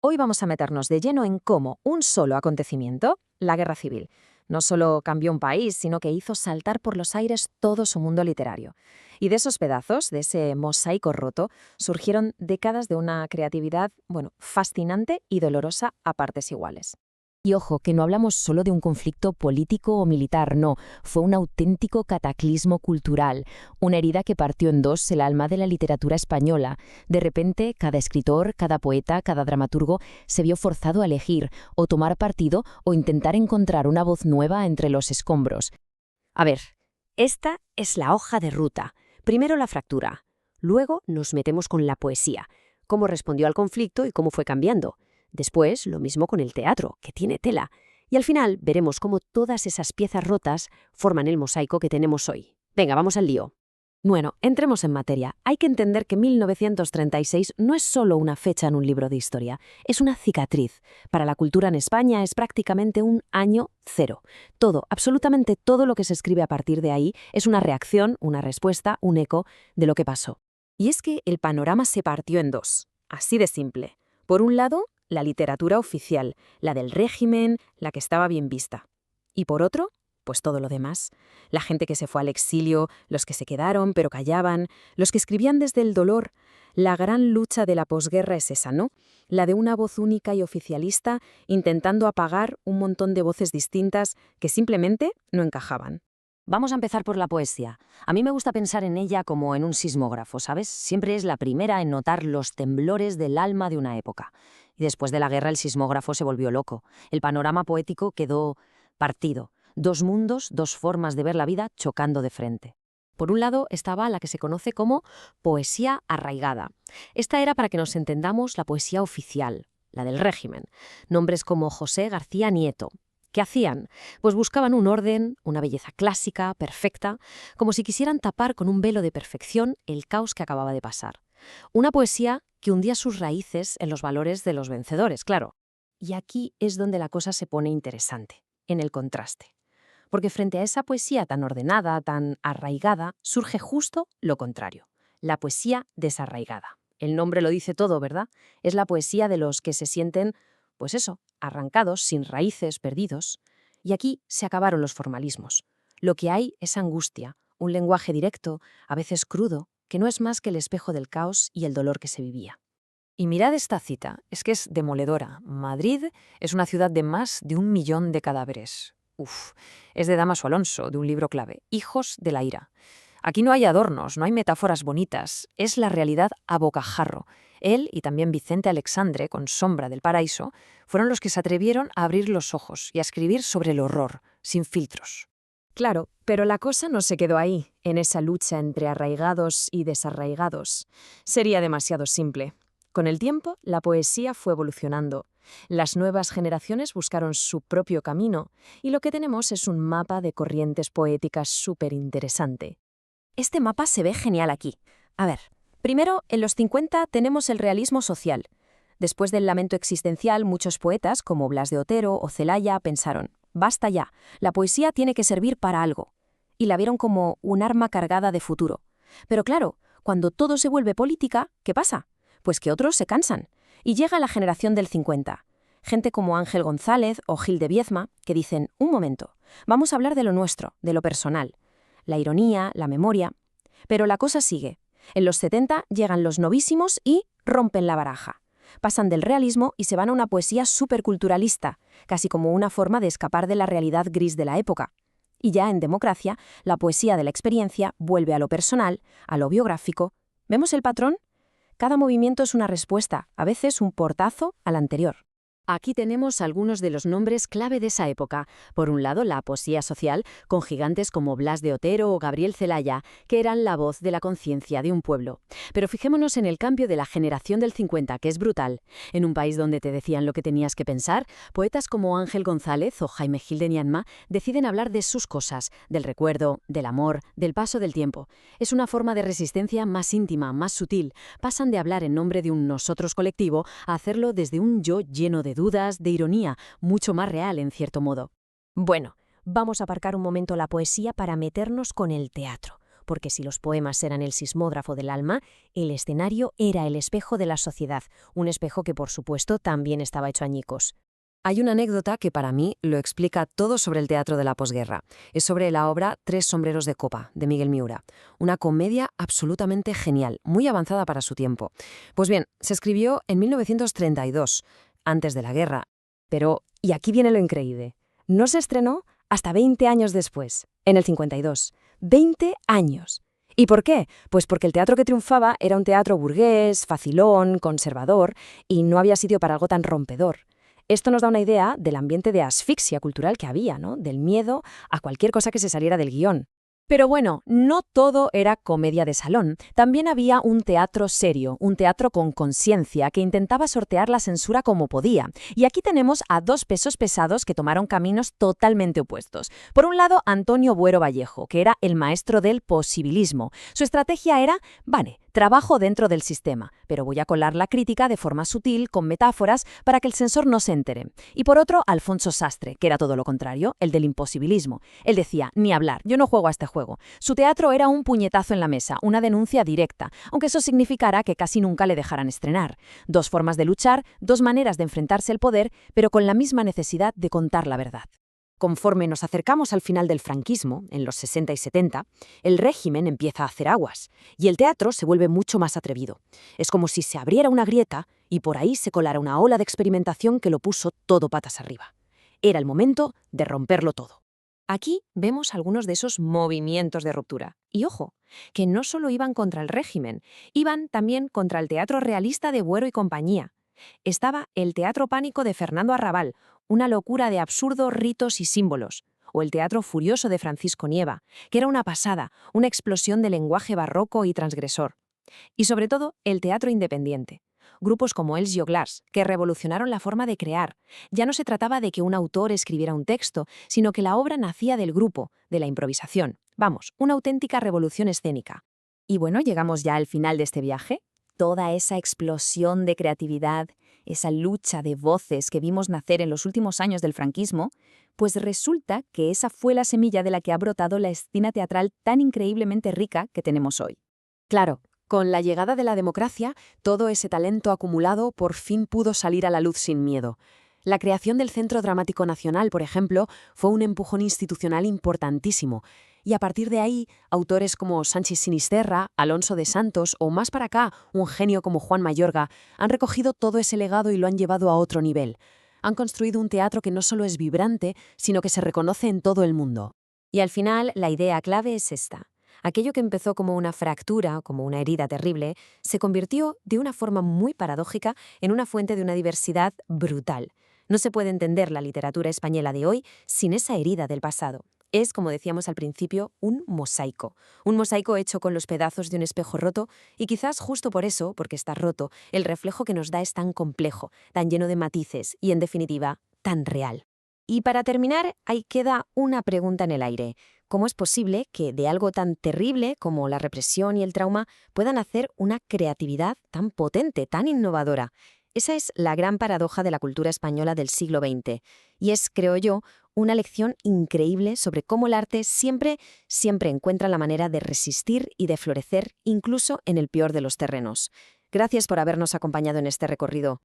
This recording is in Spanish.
Hoy vamos a meternos de lleno en cómo un solo acontecimiento, la Guerra Civil, no solo cambió un país, sino que hizo saltar por los aires todo su mundo literario. Y de esos pedazos, de ese mosaico roto, surgieron décadas de una creatividad, fascinante y dolorosa a partes iguales. Y ojo, que no hablamos solo de un conflicto político o militar, no, fue un auténtico cataclismo cultural, una herida que partió en dos el alma de la literatura española. De repente, cada escritor, cada poeta, cada dramaturgo se vio forzado a elegir, o tomar partido, o intentar encontrar una voz nueva entre los escombros. A ver, esta es la hoja de ruta. Primero la fractura, luego nos metemos con la poesía, cómo respondió al conflicto y cómo fue cambiando. Después, lo mismo con el teatro, que tiene tela. Y al final veremos cómo todas esas piezas rotas forman el mosaico que tenemos hoy. Venga, vamos al lío. Bueno, entremos en materia. Hay que entender que 1936 no es solo una fecha en un libro de historia, es una cicatriz. Para la cultura en España es prácticamente un año cero. Todo, absolutamente todo lo que se escribe a partir de ahí es una reacción, una respuesta, un eco de lo que pasó. Y es que el panorama se partió en dos, así de simple. Por un lado, la literatura oficial, la del régimen, la que estaba bien vista. Y por otro, pues todo lo demás. La gente que se fue al exilio, los que se quedaron pero callaban, los que escribían desde el dolor. La gran lucha de la posguerra es esa, ¿no? La de una voz única y oficialista intentando apagar un montón de voces distintas que simplemente no encajaban. Vamos a empezar por la poesía. A mí me gusta pensar en ella como en un sismógrafo, ¿sabes? Siempre es la primera en notar los temblores del alma de una época. Y después de la guerra el sismógrafo se volvió loco. El panorama poético quedó partido. Dos mundos, dos formas de ver la vida chocando de frente. Por un lado estaba la que se conoce como poesía arraigada. Esta era, para que nos entendamos, la poesía oficial, la del régimen. Nombres como José García Nieto. ¿Qué hacían? Pues buscaban un orden, una belleza clásica, perfecta, como si quisieran tapar con un velo de perfección el caos que acababa de pasar. Una poesía que hundía sus raíces en los valores de los vencedores, claro. Y aquí es donde la cosa se pone interesante, en el contraste. Porque frente a esa poesía tan ordenada, tan arraigada, surge justo lo contrario, la poesía desarraigada. El nombre lo dice todo, ¿verdad? Es la poesía de los que se sienten, pues eso, arrancados, sin raíces, perdidos. Y aquí se acabaron los formalismos. Lo que hay es angustia, un lenguaje directo, a veces crudo, que no es más que el espejo del caos y el dolor que se vivía. Y mirad esta cita, es que es demoledora. Madrid es una ciudad de más de 1 millón de cadáveres. Es de Dámaso Alonso, de un libro clave, Hijos de la ira. Aquí no hay adornos, no hay metáforas bonitas, es la realidad a bocajarro. Él y también Vicente Alexandre, con Sombra del Paraíso, fueron los que se atrevieron a abrir los ojos y a escribir sobre el horror, sin filtros. Claro, pero la cosa no se quedó ahí, en esa lucha entre arraigados y desarraigados. Sería demasiado simple. Con el tiempo, la poesía fue evolucionando. Las nuevas generaciones buscaron su propio camino, y lo que tenemos es un mapa de corrientes poéticas súper interesante. Este mapa se ve genial aquí. A ver, primero, en los 50 tenemos el realismo social. Después del lamento existencial, muchos poetas, como Blas de Otero o Celaya, pensaron: basta ya, la poesía tiene que servir para algo. Y la vieron como un arma cargada de futuro. Pero claro, cuando todo se vuelve política, ¿qué pasa? Pues que otros se cansan. Y llega la generación del 50. Gente como Ángel González o Gil de Viezma, que dicen: un momento, vamos a hablar de lo nuestro, de lo personal. La ironía, la memoria. Pero la cosa sigue. En los 70 llegan los novísimos y rompen la baraja. Pasan del realismo y se van a una poesía superculturalista, casi como una forma de escapar de la realidad gris de la época. Y ya en Democracia, la poesía de la experiencia vuelve a lo personal, a lo biográfico. ¿Vemos el patrón? Cada movimiento es una respuesta, a veces un portazo al anterior. Aquí tenemos algunos de los nombres clave de esa época. Por un lado, la poesía social, con gigantes como Blas de Otero o Gabriel Celaya, que eran la voz de la conciencia de un pueblo. Pero fijémonos en el cambio de la generación del 50, que es brutal. En un país donde te decían lo que tenías que pensar, poetas como Ángel González o Jaime Gil de Ñanma deciden hablar de sus cosas, del recuerdo, del amor, del paso del tiempo. Es una forma de resistencia más íntima, más sutil. Pasan de hablar en nombre de un nosotros colectivo a hacerlo desde un yo lleno de dudas, de ironía, mucho más real en cierto modo. Bueno, vamos a aparcar un momento la poesía para meternos con el teatro, porque si los poemas eran el sismógrafo del alma, el escenario era el espejo de la sociedad, un espejo que, por supuesto, también estaba hecho añicos. Hay una anécdota que para mí lo explica todo sobre el teatro de la posguerra. Es sobre la obra Tres sombreros de copa, de Miguel Miura. Una comedia absolutamente genial, muy avanzada para su tiempo. Pues bien, se escribió en 1932, antes de la guerra. Pero, y aquí viene lo increíble, no se estrenó hasta 20 años después, en el 52. 20 años. ¿Y por qué? Pues porque el teatro que triunfaba era un teatro burgués, facilón, conservador, y no había sitio para algo tan rompedor. Esto nos da una idea del ambiente de asfixia cultural que había, ¿no? Del miedo a cualquier cosa que se saliera del guión. Pero bueno, no todo era comedia de salón. También había un teatro serio, un teatro con conciencia que intentaba sortear la censura como podía. Y aquí tenemos a dos pesos pesados que tomaron caminos totalmente opuestos. Por un lado, Antonio Buero Vallejo, que era el maestro del posibilismo. Su estrategia era, vale, trabajo dentro del sistema, pero voy a colar la crítica de forma sutil, con metáforas, para que el censor no se entere. Y por otro, Alfonso Sastre, que era todo lo contrario, el del imposibilismo. Él decía, ni hablar, yo no juego a este juego. Su teatro era un puñetazo en la mesa, una denuncia directa, aunque eso significara que casi nunca le dejaran estrenar. Dos formas de luchar, dos maneras de enfrentarse al poder, pero con la misma necesidad de contar la verdad. Conforme nos acercamos al final del franquismo, en los 60 y 70, el régimen empieza a hacer aguas, y el teatro se vuelve mucho más atrevido. Es como si se abriera una grieta y por ahí se colara una ola de experimentación que lo puso todo patas arriba. Era el momento de romperlo todo. Aquí vemos algunos de esos movimientos de ruptura. Y ojo, que no solo iban contra el régimen, iban también contra el teatro realista de Buero y compañía. Estaba el teatro pánico de Fernando Arrabal, una locura de absurdos ritos y símbolos, o el teatro furioso de Francisco Nieva, que era una pasada, una explosión de lenguaje barroco y transgresor. Y sobre todo, el teatro independiente. Grupos como Els Joglars, que revolucionaron la forma de crear. Ya no se trataba de que un autor escribiera un texto, sino que la obra nacía del grupo, de la improvisación. Vamos, una auténtica revolución escénica. Y bueno, llegamos ya al final de este viaje. Toda esa explosión de creatividad, esa lucha de voces que vimos nacer en los últimos años del franquismo, pues resulta que esa fue la semilla de la que ha brotado la escena teatral tan increíblemente rica que tenemos hoy. Claro, con la llegada de la democracia, todo ese talento acumulado por fin pudo salir a la luz sin miedo. La creación del Centro Dramático Nacional, por ejemplo, fue un empujón institucional importantísimo. Y a partir de ahí, autores como Sánchez Sinisterra, Alonso de Santos o más para acá, un genio como Juan Mayorga, han recogido todo ese legado y lo han llevado a otro nivel. Han construido un teatro que no solo es vibrante, sino que se reconoce en todo el mundo. Y al final, la idea clave es esta. Aquello que empezó como una fractura, como una herida terrible, se convirtió, de una forma muy paradójica, en una fuente de una diversidad brutal. No se puede entender la literatura española de hoy sin esa herida del pasado. Es, como decíamos al principio, un mosaico hecho con los pedazos de un espejo roto y quizás justo por eso, porque está roto, el reflejo que nos da es tan complejo, tan lleno de matices y, en definitiva, tan real. Y para terminar, ahí queda una pregunta en el aire. ¿Cómo es posible que de algo tan terrible como la represión y el trauma puedan hacer una creatividad tan potente, tan innovadora? Esa es la gran paradoja de la cultura española del siglo XX. Y es, creo yo, una lección increíble sobre cómo el arte siempre encuentra la manera de resistir y de florecer, incluso en el peor de los terrenos. Gracias por habernos acompañado en este recorrido.